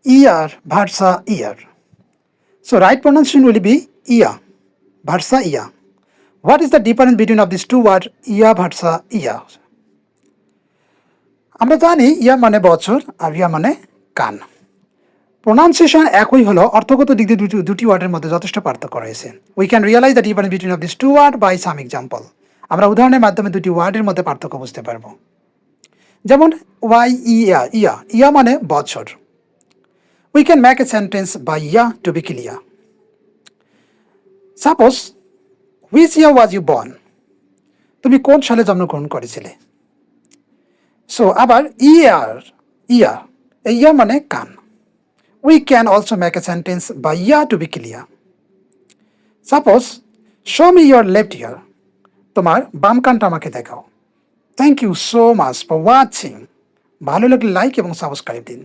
year versus year. So right pronunciation will be year versus year. What is the difference between of these two words year versus year? আমরা জানি ইয়া মানে বছর আর ইয়া মানে কান। Pronunciation একই হলো অর্থগত দিক দিয়ে দুটি ওয়ার্ডের মধ্যে যথেষ্ট পার্থক্য রয়েছে। We can realise the difference between of this two word by some example. আমরা উদাহরণের মাধ্যমে দুটি ওয়ার্ডের মধ্যে পার্থক্য বুঝতে পারবো। যেমন ওয়াই ইয়া ইয়া ইয়া মানে বছর। We can make a sentence by year to be clear. Suppose which year was you born, তুমি কোন সালে জন্মগ্রহণ করেছিলে। সো আবার ইয়ার ইয়া এই ইয়া মানে কান। We can also make a sentence by year to be clear. Suppose, show me your left ear. তোমার বাম কানটা আমাকে দেখাও। Thank you so much for watching. ভালো লাগলে লাইক এবং সাবস্ক্রাইব দিন।